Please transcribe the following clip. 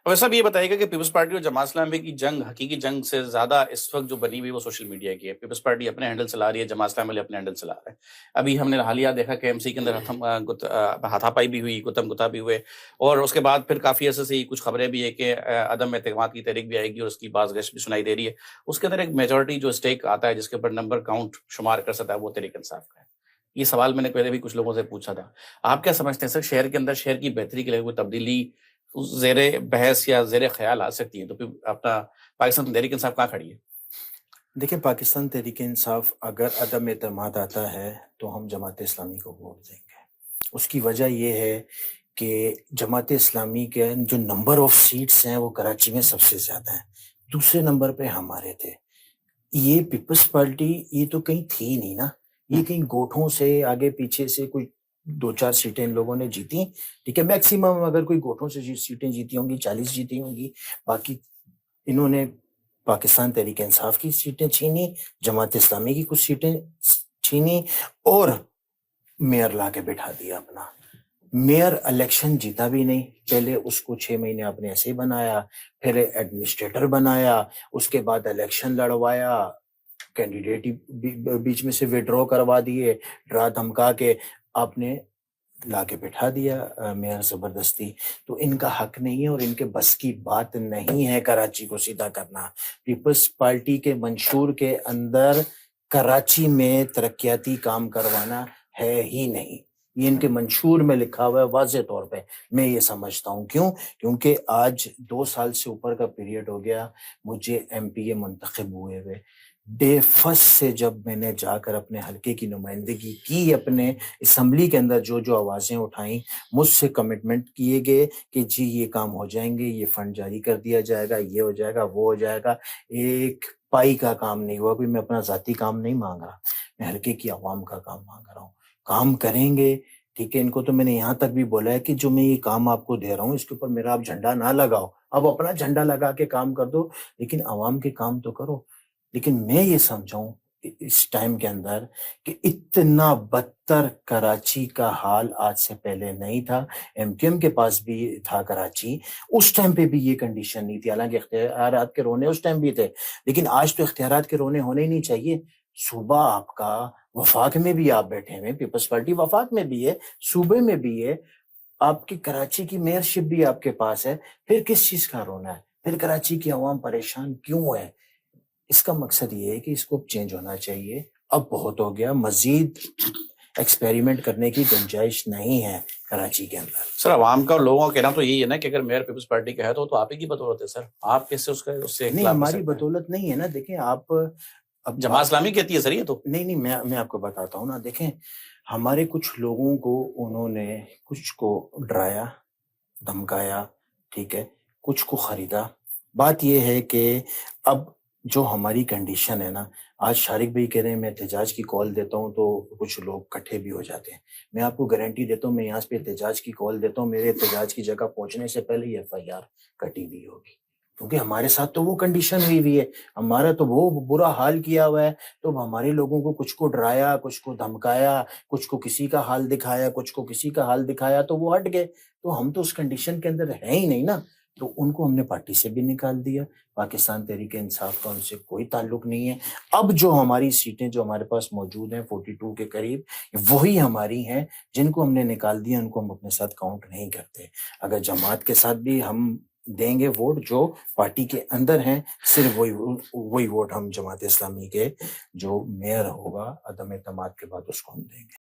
वैसा भी ये बताइएगा कि पीपल्स पार्टी और जमात इस्लामी की जंग, हकीकी जंग से ज्यादा इस वक्त जो बनी हुई वो सोशल मीडिया की है। पीपल्स पार्टी अपने हैंडल चला रही है, जमात इस्लामी वाले अपने हैंडल चला रहे हैं। अभी हमने हालिया देखा कि एमसी के अंदर हाथापाई भी हुई, गुतम गुता भी हुए, और उसके बाद फिर काफी ऐसे से कुछ खबरें भी है कि अदम एतमाद की तहरीक भी आएगी और उसकी बाज़गश्त भी सुनाई दे रही है। उसके अंदर एक मेजोरिटी जो स्टेक आता है जिसके ऊपर नंबर काउंट शुमार कर सकता है वो तहरीक इंसाफ का है। ये सवाल मैंने पहले भी कुछ लोगों से पूछा था। आप क्या समझते हैं सर, शहर के अंदर शहर की बेहतरी के लिए कोई तब्दीली जेर बहस या जेर ख्याल आ सकती है, तो फिर अपना पाकिस्तान तहरीक इंसाफ कहाँ खड़ी है? देखिए, पाकिस्तान तहरीक इंसाफ अगर अदम एतमाद आता है तो हम जमात इस्लामी को वोट देंगे। उसकी वजह यह है कि जमात इस्लामी के जो नंबर ऑफ सीट्स हैं वो कराची में सबसे ज़्यादा हैं, दूसरे नंबर पे हमारे थे। ये पीपल्स पार्टी ये तो कहीं थी नहीं ना, ये कहीं गोठों से आगे पीछे से कोई 2-4 सीटें इन लोगों ने जीती, ठीक है। मैक्सिमम अगर कोई गोठों से सीटें जीती होंगी 40 जीती होंगी। बाकी इन्होंने पाकिस्तान तहरीक इंसाफ की सीटें छीनी, जमात इस्लामी की कुछ सीटें छीनी और मेयर ला के बिठा दिया अपना। मेयर इलेक्शन जीता भी नहीं, पहले उसको 6 महीने आपने ऐसे ही बनाया, फिर एडमिनिस्ट्रेटर बनाया, उसके बाद इलेक्शन लड़वाया, कैंडिडेट ही बीच में से विड्रॉ करवा दिए, डरा धमका के आपने लाके बिठा दिया मेयर जबरदस्ती। तो इनका हक नहीं है और इनके बस की बात नहीं है कराची को सीधा करना। पीपल्स पार्टी के मंशूर के अंदर कराची में तरक्याती काम करवाना है ही नहीं, ये इनके मंशूर में लिखा हुआ है वाज़े तौर पे। मैं ये समझता हूँ क्यों, क्योंकि आज 2 साल से ऊपर का पीरियड हो गया मुझे एमपीए मुंतखब हुए हुए। डे फर्स्ट से जब मैंने जाकर अपने हल्के की नुमाइंदगी की, अपने असम्बली के अंदर जो जो आवाज़ें उठाई, मुझसे कमिटमेंट किए गए कि जी ये काम हो जाएंगे, ये फंड जारी कर दिया जाएगा, ये हो जाएगा, वो हो जाएगा। एक पाई का काम नहीं हुआ। कोई मैं अपना ज़ाती काम नहीं मांग रहा, मैं हल्के की आवाम का काम मांग रहा हूँ। काम करेंगे, ठीक है। इनको तो मैंने यहाँ तक भी बोला है कि जो मैं ये काम आपको दे रहा हूँ इसके ऊपर मेरा आप झंडा ना लगाओ, अब अपना झंडा लगा के काम कर दो, लेकिन आवाम के काम तो करो। लेकिन मैं ये समझाऊं इस टाइम के अंदर कि इतना बदतर कराची का हाल आज से पहले नहीं था। एमक्यूएम के पास भी था कराची, उस टाइम पे भी ये कंडीशन नहीं थी। हालांकि इख्तियारात के रोने उस टाइम भी थे, लेकिन आज तो इख्तियारात के रोने होने ही नहीं चाहिए। सूबा आपका वफाक में भी आप बैठे हुए, पीपल्स पार्टी वफाक में भी है, सूबे में भी है, आपकी कराची की मेयरशिप भी आपके पास है। फिर किस चीज का रोना है? फिर कराची की आवाम परेशान क्यों है? इसका मकसद ये है कि इसको चेंज होना चाहिए। अब बहुत हो गया, मजीद एक्सपेरिमेंट करने की गुंजाइश नहीं है कराची के अंदर। सर, आवाम का और लोगों का कहना तो यही है ना कि अगर मेयर पीपल्स पार्टी का है तो आप ही की बदौलत है सर। आप कैसे उससे नहीं, हमारी बदौलत नहीं है ना। देखें आप, अब जमात इस्लामी कहती है सर ये तो। नहीं, मैं आपको बताता हूँ ना। देखें, हमारे कुछ लोगों को उन्होंने कुछ को डराया, धमकाया, ठीक है, कुछ को खरीदा। बात यह है कि अब जो हमारी कंडीशन है ना, आज शारिक भाई कह रहे हैं मैं एहतजाज की कॉल देता हूं तो कुछ लोग इकट्ठे भी हो जाते हैं। मैं आपको गारंटी देता हूं, मैं यहाँ पे एहतजाज की कॉल देता हूं, मेरे एहतजाज की जगह पहुंचने से पहले ही एफआईआर कटी हुई होगी, क्योंकि हमारे साथ तो वो कंडीशन हुई है, हमारा तो वो बुरा हाल किया हुआ है। तो हमारे लोगों को कुछ को डराया, कुछ को धमकाया, कुछ को किसी का हाल दिखाया, कुछ को किसी का हाल दिखाया, तो वो हट गए। तो हम तो उस कंडीशन के अंदर है ही नहीं ना, तो उनको हमने पार्टी से भी निकाल दिया। पाकिस्तान तहरीक इंसाफ का उनसे कोई ताल्लुक नहीं है। अब जो हमारी सीटें जो हमारे पास मौजूद हैं 42 के करीब, वही हमारी हैं। जिनको हमने निकाल दिया उनको हम अपने साथ काउंट नहीं करते। अगर जमात के साथ भी हम देंगे वोट जो पार्टी के अंदर हैं, सिर्फ वही वोट हम जमात इस्लामी के जो मेयर होगा अदम एतमाद के बाद उसको हम देंगे।